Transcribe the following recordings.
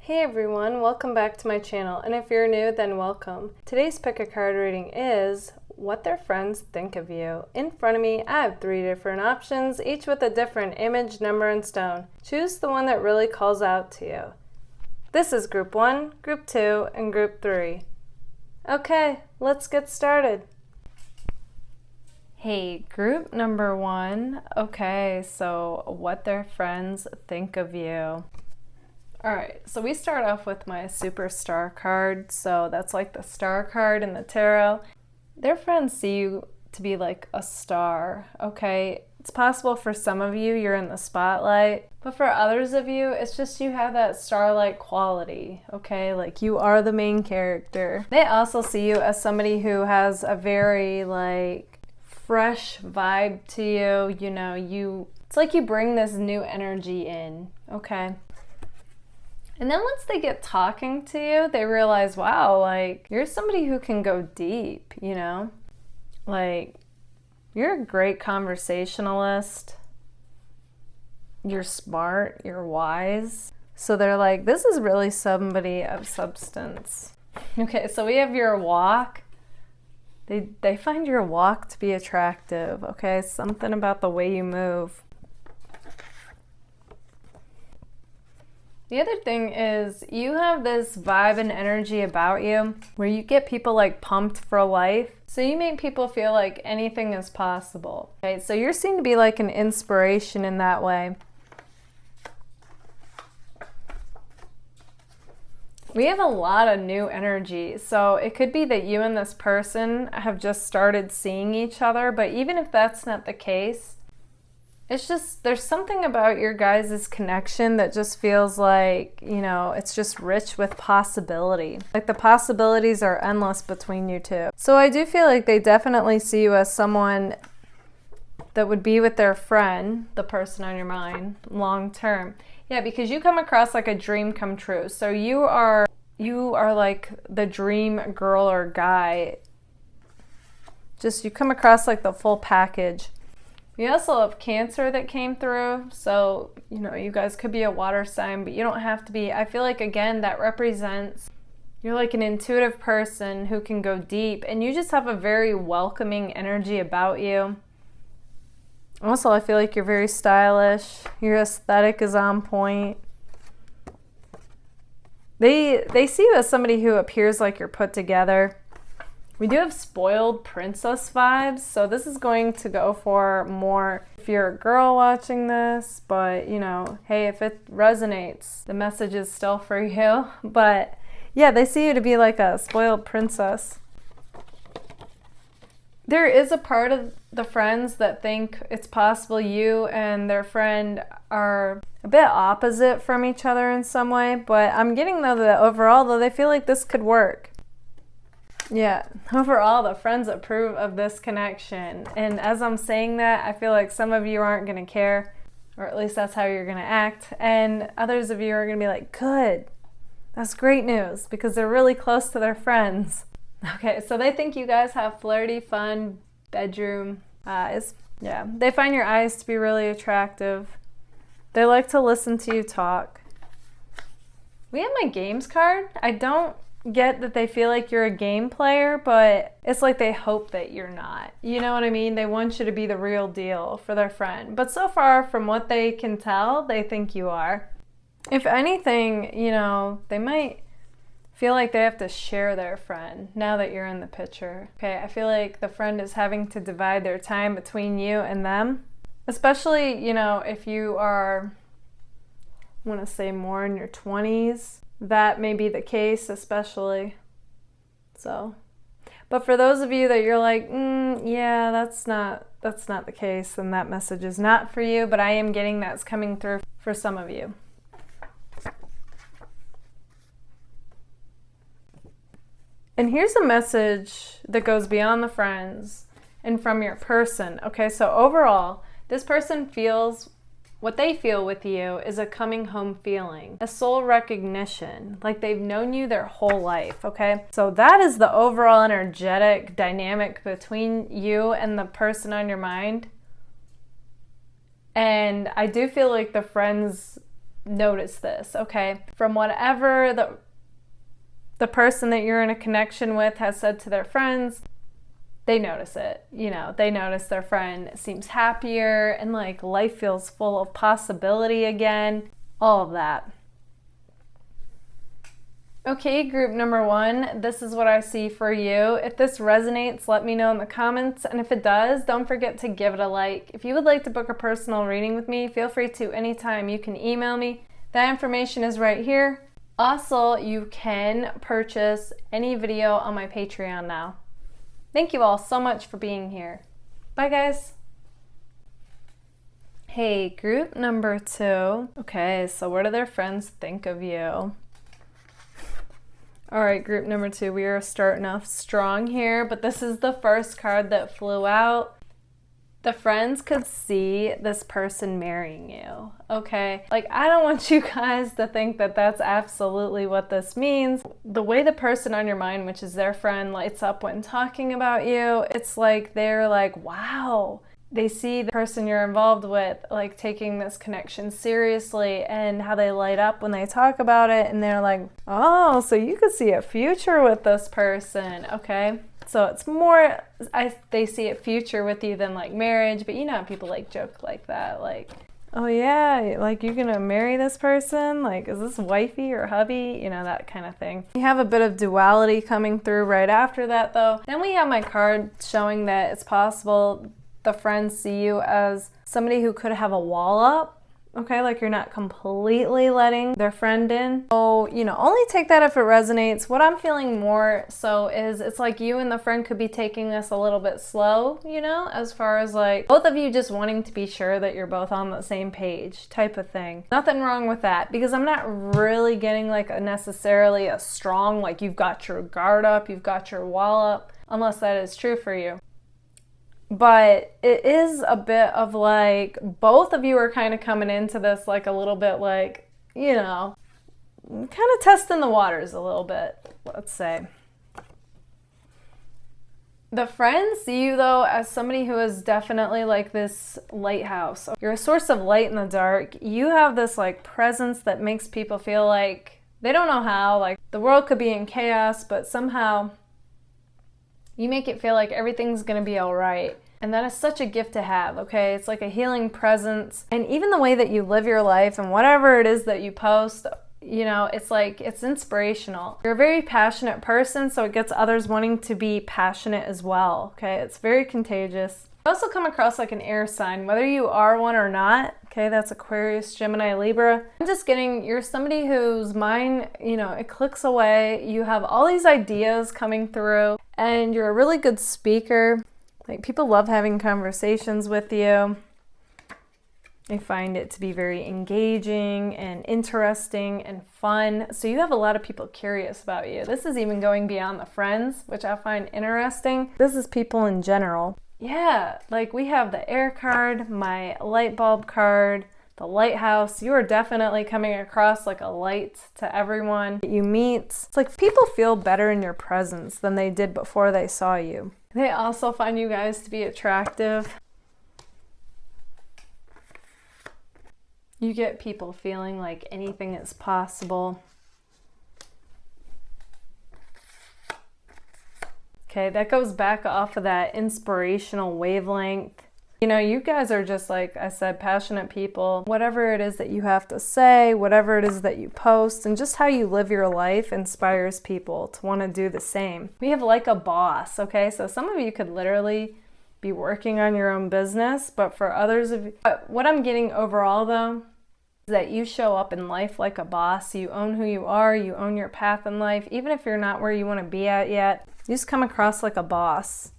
Hey everyone, welcome back to my channel, and if you're new, then welcome. Today's pick a card reading is what their friends think of you. In front of me, I have 3 different options, each with a different image, number, and stone. Choose the one that really calls out to you. This is Group 1, Group 2, and Group 3. Okay, let's get started. Hey, group number 1. Okay, so what their friends think of you. Alright, so we start off with my superstar card. So that's like the star card in the tarot. Their friends see you to be like a star, okay? It's possible for some of you you're in the spotlight, but for others of you, it's just you have that star-like quality, okay? Like you are the main character. They also see you as somebody who has a very like fresh vibe to you, you know, it's like you bring this new energy in, okay? And then once they get talking to you, they realize, wow, like, you're somebody who can go deep, you know? Like, you're a great conversationalist. You're smart. You're wise. So they're like, this is really somebody of substance. Okay, so we have your walk. They find your walk to be attractive, okay? Something about the way you move. The other thing is you have this vibe and energy about you where you get people like pumped for life. So you make people feel like anything is possible. Okay, so you're seen to be like an inspiration in that way. We have a lot of new energy. So it could be that you and this person have just started seeing each other, but even if that's not the case, it's just, there's something about your guys' connection that just feels like, you know, it's just rich with possibility. Like the possibilities are endless between you two. So I do feel like they definitely see you as someone that would be with their friend, the person on your mind, long term. Yeah, because you come across like a dream come true. So you are like the dream girl or guy. Just, you come across like the full package. We also have Cancer that came through, so, you know, you guys could be a water sign, but you don't have to be. I feel like, again, that represents you're like an intuitive person who can go deep, and you just have a very welcoming energy about you. Also, I feel like you're very stylish. Your aesthetic is on point. They see you as somebody who appears like you're put together. We do have spoiled princess vibes, so this is going to go for more if you're a girl watching this, but you know, hey, if it resonates, the message is still for you. But yeah, they see you to be like a spoiled princess. There is a part of the friends that think it's possible you and their friend are a bit opposite from each other in some way, but I'm getting though that overall though they feel like this could work. Yeah, overall, the friends approve of this connection. And as I'm saying that, I feel like some of you aren't going to care, or at least that's how you're going to act. And others of you are going to be like, good, that's great news, because they're really close to their friends. Okay, so they think you guys have flirty, fun bedroom eyes. Yeah, they find your eyes to be really attractive. They like to listen to you talk. We have my games card. I don't get that they feel like you're a game player, but it's like they hope that you're not. You know what I mean? They want you to be the real deal for their friend. But so far, from what they can tell, they think you are. If anything, you know, they might feel like they have to share their friend now that you're in the picture. Okay, I feel like the friend is having to divide their time between you and them. Especially, you know, if you are, I want to say more in your 20s. That may be the case, especially. So, but for those of you that you're like, yeah, that's not the case, then that message is not for you, but I am getting that's coming through for some of you. And here's a message that goes beyond the friends and from your person. Okay, so overall, this person feels what they feel with you is a coming home feeling, a soul recognition, like they've known you their whole life, okay? So that is the overall energetic dynamic between you and the person on your mind. And I do feel like the friends notice this, okay? From whatever the person that you're in a connection with has said to their friends, they notice it. You know, they notice their friend seems happier and like life feels full of possibility again, all of that. Okay, group number 1, this is what I see for you. If this resonates, let me know in the comments. And if it does, don't forget to give it a like. If you would like to book a personal reading with me, feel free to anytime. You can email me. That information is right here. Also, you can purchase any video on my Patreon now. Thank you all so much for being here. Bye, guys. Hey, group number 2. Okay, so what do their friends think of you? All right, group number 2, we are starting off strong here, but this is the first card that flew out. The friends could see this person marrying you, okay? Like, I don't want you guys to think that that's absolutely what this means. The way the person on your mind, which is their friend, lights up when talking about you, it's like they're like, wow. They see the person you're involved with like taking this connection seriously and how they light up when they talk about it, and they're like, oh, so you could see a future with this person, okay? So it's more, they see a future with you than like marriage, but you know how people like joke like that, like, oh yeah, like you're gonna marry this person? Like, is this wifey or hubby? You know, that kind of thing. We have a bit of duality coming through right after that though. Then we have my card showing that it's possible the friends see you as somebody who could have a wall up, okay? Like you're not completely letting their friend in. So, you know, only take that if it resonates. What I'm feeling more so is it's like you and the friend could be taking this a little bit slow, you know, as far as like both of you just wanting to be sure that you're both on the same page type of thing. Nothing wrong with that, because I'm not really getting like necessarily a strong, like you've got your guard up, you've got your wall up, unless that is true for you. But it is a bit of like, both of you are kind of coming into this like a little bit like, you know, kind of testing the waters a little bit, let's say. The friends see you though as somebody who is definitely like this lighthouse. You're a source of light in the dark. You have this like presence that makes people feel like they don't know how, like the world could be in chaos, but somehow you make it feel like everything's gonna be all right. And that is such a gift to have, okay? It's like a healing presence. And even the way that you live your life and whatever it is that you post, you know, it's like, it's inspirational. You're a very passionate person, so it gets others wanting to be passionate as well, okay? It's very contagious. You also come across like an air sign, whether you are one or not, okay? That's Aquarius, Gemini, Libra. I'm just getting, you're somebody whose mind, you know, it clicks away. You have all these ideas coming through, and you're a really good speaker. Like, people love having conversations with you. They find it to be very engaging and interesting and fun. So you have a lot of people curious about you. This is even going beyond the friends, which I find interesting. This is people in general. Yeah, like we have the air card, my light bulb card, the lighthouse. You are definitely coming across like a light to everyone that you meet. It's like people feel better in your presence than they did before they saw you. They also find you guys to be attractive. You get people feeling like anything is possible. Okay, that goes back off of that inspirational wavelength. You know, you guys are just, like I said, passionate people. Whatever it is that you have to say, whatever it is that you post, and just how you live your life inspires people to want to do the same. We have like a boss, okay? So some of you could literally be working on your own business, but for others of you, what I'm getting overall though, is that you show up in life like a boss. You own who you are, you own your path in life. Even if you're not where you want to be at yet, you just come across like a boss.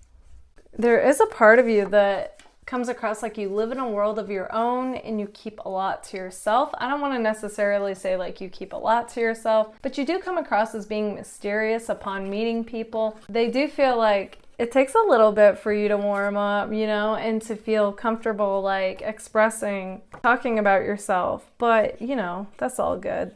There is a part of you that comes across like you live in a world of your own and you keep a lot to yourself. I don't want to necessarily say like you keep a lot to yourself, but you do come across as being mysterious upon meeting people. They do feel like it takes a little bit for you to warm up, you know, and to feel comfortable like expressing, talking about yourself, but you know, that's all good.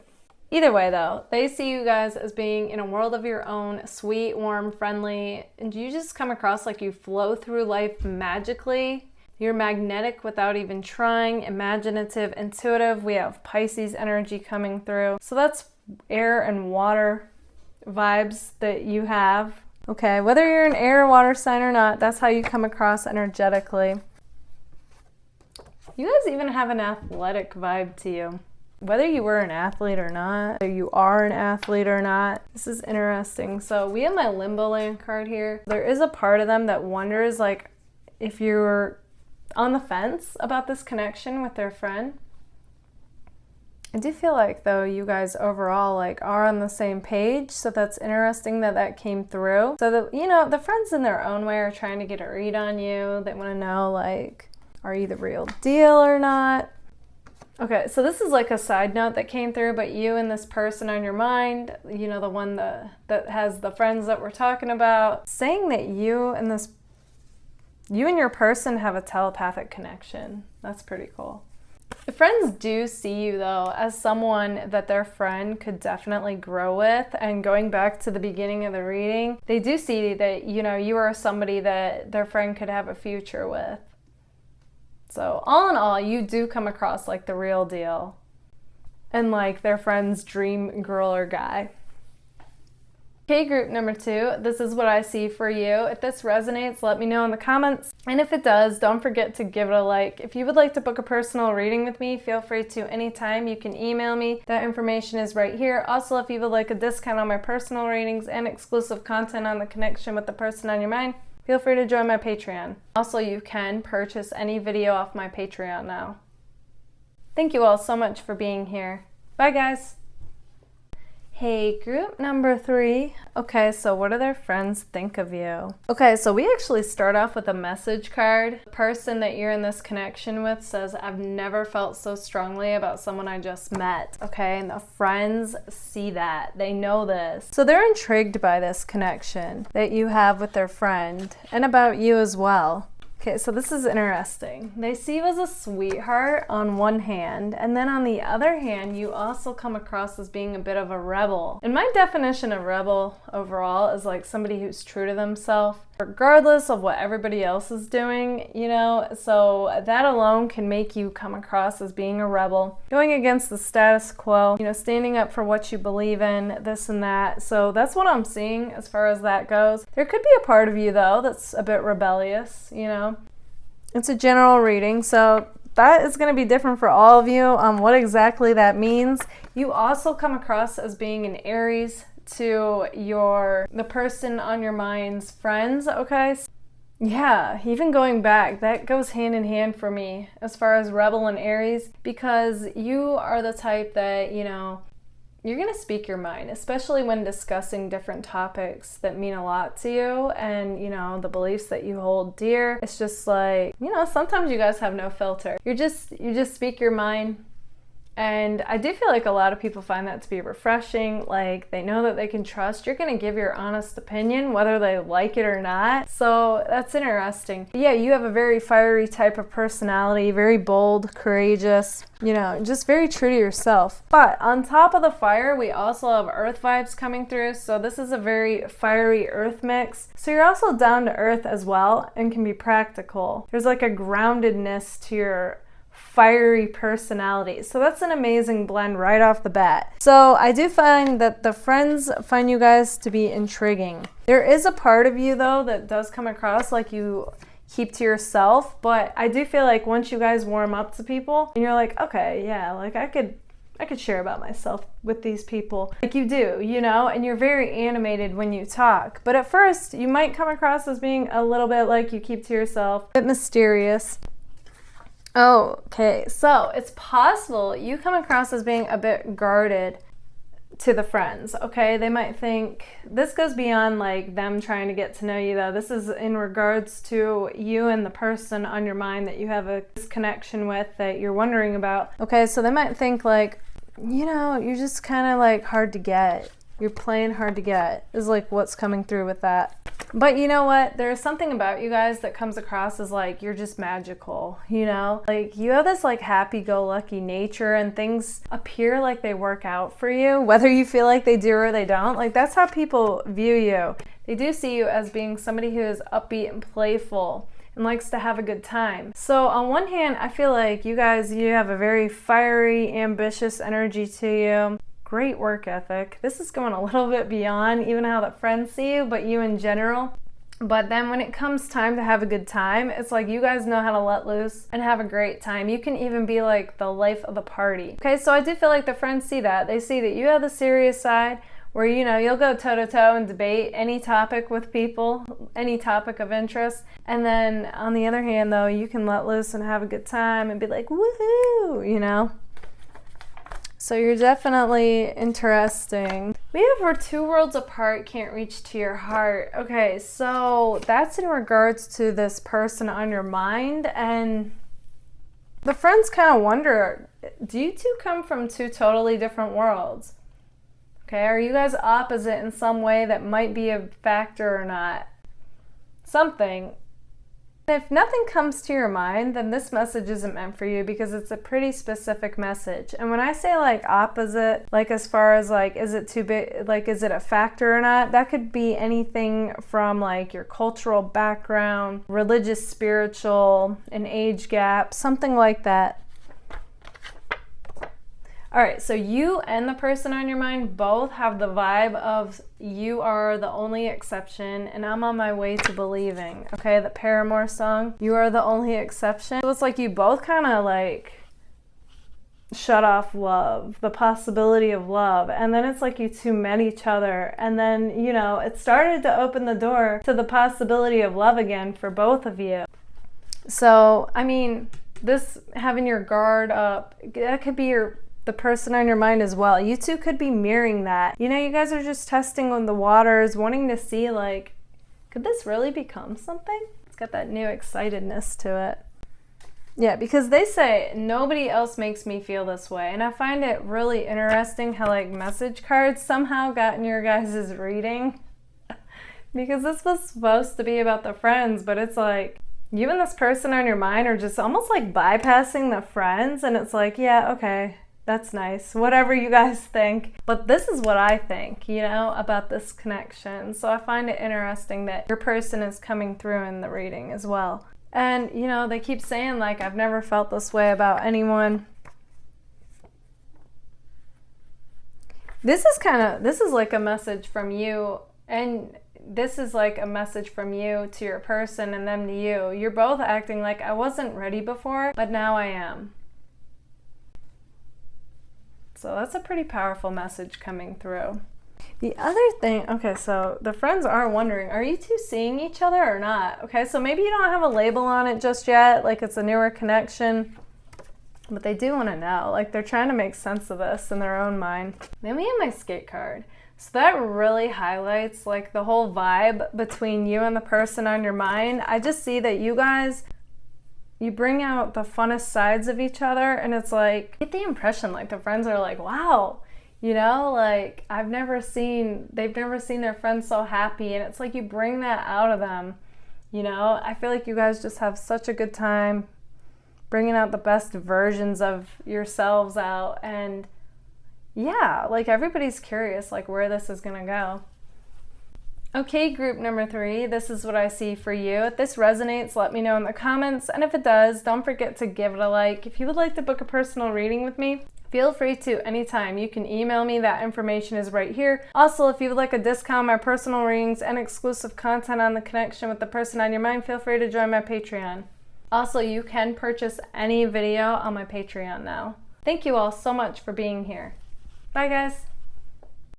Either way though, they see you guys as being in a world of your own, sweet, warm, friendly, and you just come across like you flow through life magically. You're magnetic without even trying, imaginative, intuitive. We have Pisces energy coming through. So that's air and water vibes that you have. Okay, whether you're an air or water sign or not, that's how you come across energetically. You guys even have an athletic vibe to you. Whether you were an athlete or not, whether you are an athlete or not, this is interesting. So we have my limbo land card here. There is a part of them that wonders, like, if you're on the fence about this connection with their friend. I do feel like, though, you guys overall, like, are on the same page. So that's interesting that that came through. So that, you know, the friends in their own way are trying to get a read on you. They want to know, like, are you the real deal or not? Okay, so this is like a side note that came through, but you and this person on your mind, you know, the one that has the friends that we're talking about, saying that you and your person have a telepathic connection. That's pretty cool. The friends do see you, though, as someone that their friend could definitely grow with. And going back to the beginning of the reading, they do see that, you know, you are somebody that their friend could have a future with. So all in all, you do come across like the real deal and like their friend's dream girl or guy. Okay, group number 2, this is what I see for you. If this resonates, let me know in the comments. And if it does, don't forget to give it a like. If you would like to book a personal reading with me, feel free to anytime. You can email me. That information is right here. Also, if you would like a discount on my personal readings and exclusive content on the connection with the person on your mind, feel free to join my Patreon. Also, you can purchase any video off my Patreon now. Thank you all so much for being here. Bye, guys. Hey, group number 3. Okay, so what do their friends think of you? Okay, so we actually start off with a message card. The person that you're in this connection with says, I've never felt so strongly about someone I just met. Okay, and the friends see that. They know this. So they're intrigued by this connection that you have with their friend and about you as well. Okay, so this is interesting. They see you as a sweetheart on one hand, and then on the other hand, you also come across as being a bit of a rebel. And my definition of rebel overall is like somebody who's true to themselves, regardless of what everybody else is doing, you know? So that alone can make you come across as being a rebel, going against the status quo, you know, standing up for what you believe in, this and that. So that's what I'm seeing as far as that goes. There could be a part of you, though, that's a bit rebellious, you know? It's a general reading, so that is going to be different for all of you on what exactly that means. You also come across as being an Aries to the person on your mind's friends, okay? Yeah, even going back, that goes hand in hand for me as far as rebel and Aries, because you are the type that, you know, you're going to speak your mind, especially when discussing different topics that mean a lot to you and, you know, the beliefs that you hold dear. It's just like, you know, sometimes you guys have no filter. You just speak your mind. And I do feel like a lot of people find that to be refreshing. Like, they know that they can trust. You're going to give your honest opinion, whether they like it or not. So that's interesting. But yeah, you have a very fiery type of personality, very bold, courageous, you know, just very true to yourself. But on top of the fire, we also have earth vibes coming through. So this is a very fiery earth mix. So you're also down to earth as well and can be practical. There's like a groundedness to your fiery personality. So that's an amazing blend right off the bat. So I do find that the friends find you guys to be intriguing. There is a part of you, though, that does come across like you keep to yourself, but I do feel like once you guys warm up to people and you're like, okay, yeah, like I could share about myself with these people, like you do, you know, and you're very animated when you talk. But at first, you might come across as being a little bit like you keep to yourself, a bit mysterious. Okay, so it's possible you come across as being a bit guarded to the friends, okay? They might think, this goes beyond like them trying to get to know you, though. This is in regards to you and the person on your mind that you have a connection with that you're wondering about. Okay, so they might think like, you know, you're just kind of like hard to get. You're playing hard to get is like what's coming through with that. But you know what? There's something about you guys that comes across as like you're just magical, you know? Like you have this like happy-go-lucky nature and things appear like they work out for you, whether you feel like they do or they don't. Like that's how people view you. They do see you as being somebody who is upbeat and playful, and likes to have a good time. So on one hand, I feel like you have a very fiery, ambitious energy to you. Great work ethic. This is going a little bit beyond even how the friends see you, but you in general. But then when it comes time to have a good time, it's like you guys know how to let loose and have a great time. You can even be like the life of the party. Okay, so I do feel like the friends see that. They see that you have the serious side where, you know, you'll go toe to toe and debate any topic with people, any topic of interest. And then on the other hand, though, you can let loose and have a good time and be like, woohoo, you know? So you're definitely interesting. We have we're 2 worlds apart, can't reach to your heart. Okay, so that's in regards to this person on your mind. And the friends kind of wonder, do you two come from 2 totally different worlds? Okay, are you guys opposite in some way that might be a factor or not? Something. If nothing comes to your mind, then this message isn't meant for you because it's a pretty specific message. And when I say like opposite, like as far as like, is it too big, like is it a factor or not? That could be anything from like your cultural background, religious, spiritual, an age gap, something like that. All right, so you and the person on your mind both have the vibe of you are the only exception and I'm on my way to believing. Okay, the Paramore song, you are the only exception. So it's like you both kind of like shut off love, the possibility of love. And then it's like you two met each other. And then, you know, it started to open the door to the possibility of love again for both of you. So, I mean, this having your guard up, that could be the person on your mind as well. You two could be mirroring that. You know, you guys are just testing on the waters, wanting to see like, could this really become something? It's got that new excitedness to it. Yeah, because they say nobody else makes me feel this way. And I find it really interesting how like message cards somehow got in your guys' reading. Because this was supposed to be about the friends, but it's like, you and this person on your mind are just almost like bypassing the friends. And it's like, yeah, okay. That's nice, whatever you guys think. But this is what I think, you know, about this connection. So I find it interesting that your person is coming through in the reading as well. And, you know, they keep saying, like, I've never felt this way about anyone. This is like a message from you, and this is like a message from you to your person and them to you. You're both acting like I wasn't ready before, but now I am. So that's a pretty powerful message coming through. The other thing, okay, so the friends are wondering, are you two seeing each other or not? Okay, so maybe you don't have a label on it just yet, like it's a newer connection, but they do want to know. Like they're trying to make sense of this in their own mind. Then we have my skate card. So that really highlights like the whole vibe between you and the person on your mind. I just see that you guys, you bring out the funnest sides of each other, and it's like, get the impression like the friends are like, wow, you know, like they've never seen their friends so happy, and it's like you bring that out of them, you know. I feel like you guys just have such a good time bringing out the best versions of yourselves out, and yeah, like everybody's curious like where this is gonna go. Okay, group number 3, this is what I see for you. If this resonates, let me know in the comments. And if it does, don't forget to give it a like. If you would like to book a personal reading with me, feel free to anytime. You can email me. That information is right here. Also, if you would like a discount on my personal readings and exclusive content on the connection with the person on your mind, feel free to join my Patreon. Also, you can purchase any video on my Patreon now. Thank you all so much for being here. Bye, guys.